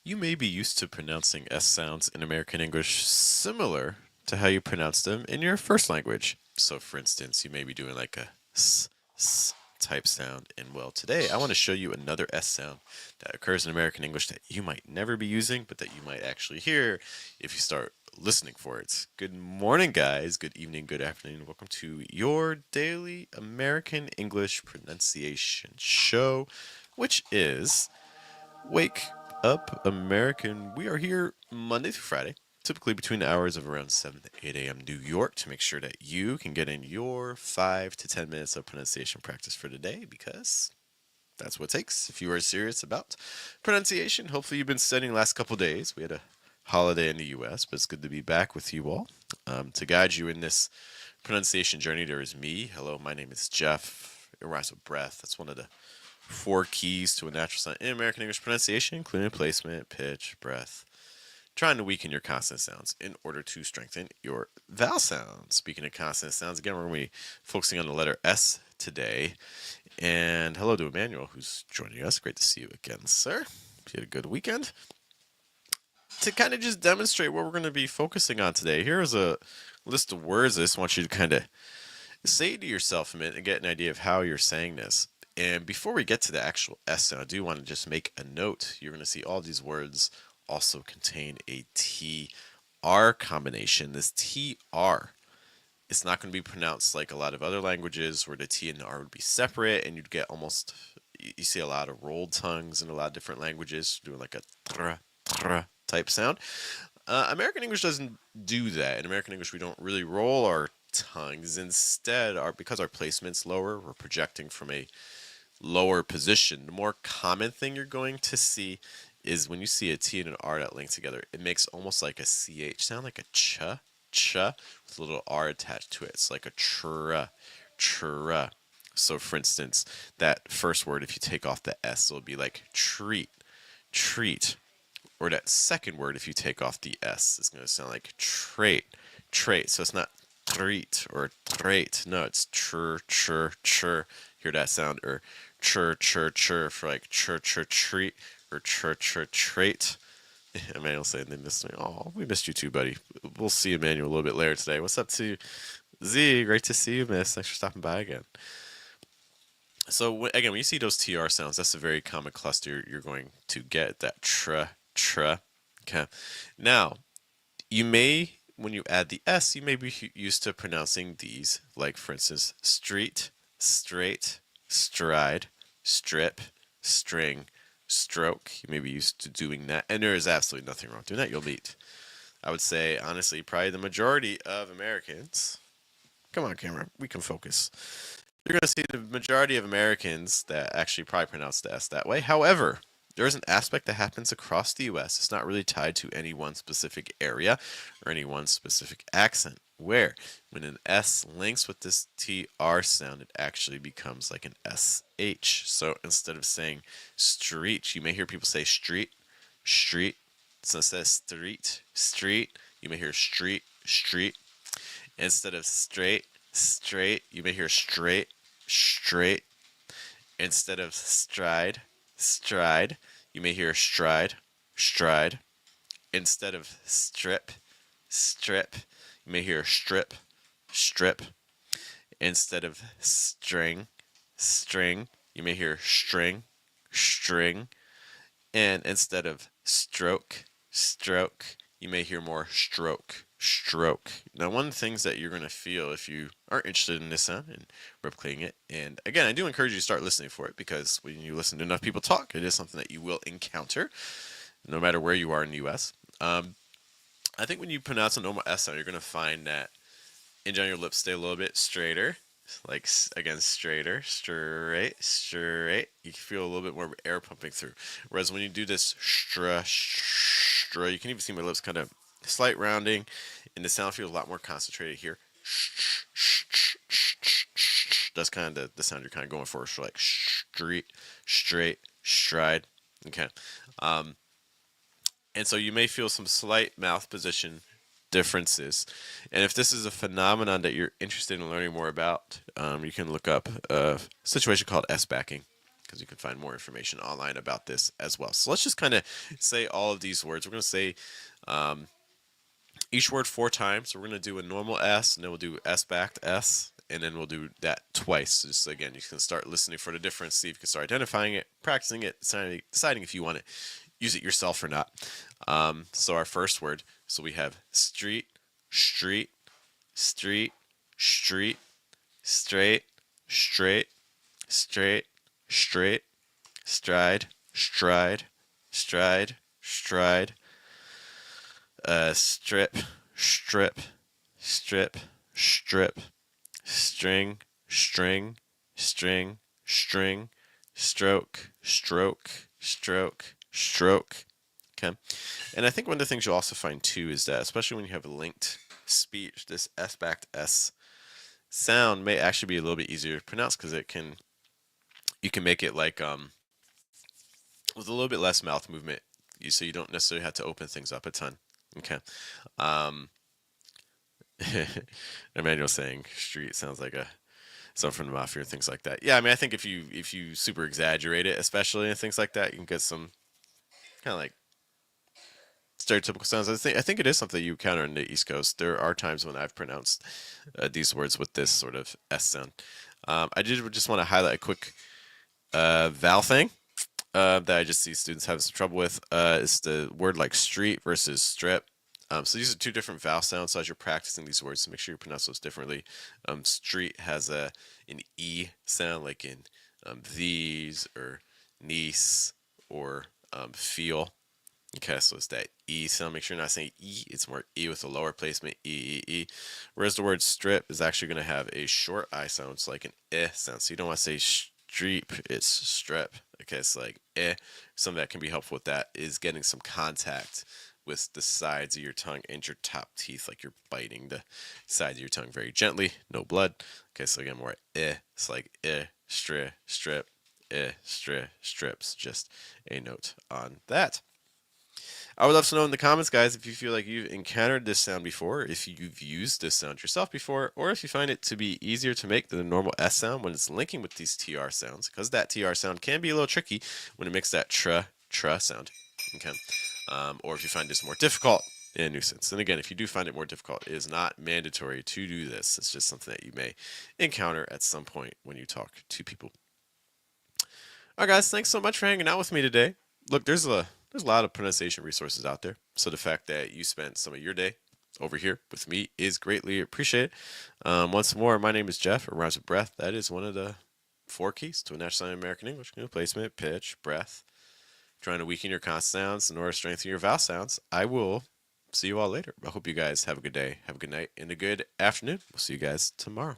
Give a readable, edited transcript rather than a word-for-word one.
You may be used to pronouncing S sounds in American English similar to how you pronounce them in your first language. So, for instance, you may be doing like a s type sound. And well, today I want to show you another S sound that occurs in American English that you might never be using, but that you might actually hear if you start listening for it. Good morning, guys. Good evening, good afternoon. Welcome to your daily American English pronunciation show, which is Wake Up American. We are here Monday through Friday, typically between the hours of around 7 to 8 a.m. New York, to make sure that you can get in your 5 to 10 minutes of pronunciation practice for today, because that's what it takes if you are serious about pronunciation. Hopefully, you've been studying the last couple days. We had a holiday in the U.S., but it's good to be back with you all to guide you in this pronunciation journey. There is me. Hello, my name is Jeff. It rhymes with breath. That's one of the 4 keys to a natural sound in American English pronunciation, including placement, pitch, breath. Trying to weaken your consonant sounds in order to strengthen your vowel sounds. Speaking of consonant sounds, again, we're going to be focusing on the letter S today. And hello to Emmanuel, who's joining us. Great to see you again, sir. You had a good weekend. To kind of just demonstrate what we're going to be focusing on today, here's a list of words I just want you to kind of say to yourself a minute and get an idea of how you're saying this. And before we get to the actual S sound, I do want to just make a note. You're going to see all these words also contain a TR combination. This TR, it's not going to be pronounced like a lot of other languages where the T and the R would be separate, and you'd get almost, you see a lot of rolled tongues in a lot of different languages doing like a tra type sound. American English doesn't do that. In American English, we don't really roll our tongues. Instead, because our placement's lower, we're projecting from a lower position. The more common thing you're going to see is when you see a T and an R that link together, it makes almost like a CH sound, like a ch, with a little R attached to it. It's like a tra. So, for instance, that first word, if you take off the S, it'll be like treat. Or that second word, if you take off the S, it's going to sound like trait. So it's not treat or trait. No, it's chur. Hear that sound? Or chur for like chur treat or chur trait. Emmanuel saying they missed me. Oh, we missed you too, buddy. We'll see Emmanuel a little bit later today. What's up to Z? Great to see you, miss. Thanks for stopping by again. So again, when you see those TR sounds, that's a very common cluster you're going to get. That tra. Okay. Now, you may, when you add the S, you may be used to pronouncing these, like for instance, street, straight, stride, strip, string, stroke. You may be used to doing that, and there is absolutely nothing wrong with doing that. You'll meet, I would say, honestly, probably the majority of Americans. Come on, camera, we can focus. You're going to see the majority of Americans that actually probably pronounce the S that way. However, there is an aspect that happens across the US. It's not really tied to any one specific area or any one specific accent, where when an S links with this TR sound, it actually becomes like an SH. So instead of saying street, you may hear people say street. So instead of street, you may hear street. Instead of straight, you may hear straight. Instead of stride, you may hear stride. Instead of strip, you may hear strip. Instead of string, you may hear string. And instead of stroke, you may hear more stroke. Now, one of the things that you're going to feel if you are interested in this sound and replicating it, and again, I do encourage you to start listening for it, because when you listen to enough people talk, it is something that you will encounter, no matter where you are in the U.S. I think when you pronounce a normal S sound, you're going to find that in general your lips stay a little bit straighter, like again straight. You can feel a little bit more air pumping through. Whereas when you do this stra, you can even see my lips kind of slight rounding, and the sound feels a lot more concentrated here. That's kind of the sound you're kind of going for. So like street, straight, stride. Okay. And so you may feel some slight mouth position differences. And if this is a phenomenon that you're interested in learning more about, you can look up a situation called S backing. because you can find more information online about this as well. So let's just kind of say all of these words. We're going to say each word 4 times. So we're going to do a normal S, and then we'll do S backed S, and then we'll do that twice. So just again, you can start listening for the difference, see if you can start identifying it, practicing it, deciding if you want to use it yourself or not. So our first word, so we have street, street, street, street, straight, straight, straight, straight, stride, stride, stride, stride, strip, strip, strip, strip, string, string, string, string, stroke, stroke, stroke, stroke. Okay. And I think one of the things you'll also find too is that, especially when you have linked speech, this S backed S sound may actually be a little bit easier to pronounce because you can make it like with a little bit less mouth movement, so you don't necessarily have to open things up a ton. Okay. Emmanuel saying street sounds like a something from the mafia and things like that. Yeah, I mean, I think if you super exaggerate it, especially and things like that, you can get some kind of like stereotypical sounds. I think it is something you encounter in the East Coast. There are times when I've pronounced these words with this sort of S sound. I did just want to highlight a quick vowel thing that I just see students having some trouble with. Is the word like street versus strip. So these are 2 different vowel sounds. So as you're practicing these words, so make sure you pronounce those differently. Street has an E sound, like in these or niece or feel. Okay, so it's that E sound. Make sure you're not saying E. It's more E with a lower placement, E, E, E. Whereas the word strip is actually going to have a short I sound. It's like an eh sound. So you don't want to say streep, it's strip. Okay, it's like eh. Something that can be helpful with that is getting some contact with the sides of your tongue and your top teeth, like you're biting the sides of your tongue very gently, no blood. Okay, so again, more eh. It's like eh, strip, eh, strips. Just a note on that. I would love to know in the comments, guys, if you feel like you've encountered this sound before, if you've used this sound yourself before, or if you find it to be easier to make than the normal S sound when it's linking with these TR sounds, because that TR sound can be a little tricky when it makes that tra sound. Okay. Or if you find this more difficult and a nuisance. And again, if you do find it more difficult, it is not mandatory to do this. It's just something that you may encounter at some point when you talk to people. All right, guys, thanks so much for hanging out with me today. Look, there's a lot of pronunciation resources out there. So the fact that you spent some of your day over here with me is greatly appreciated. Once more, my name is Jeff, or Rhymes with Breath. That is one of the 4 keys to a National American English. Placement, pitch, breath. Trying to weaken your consonant sounds in order to strengthen your vowel sounds. I will see you all later. I hope you guys have a good day, have a good night, and a good afternoon. We'll see you guys tomorrow.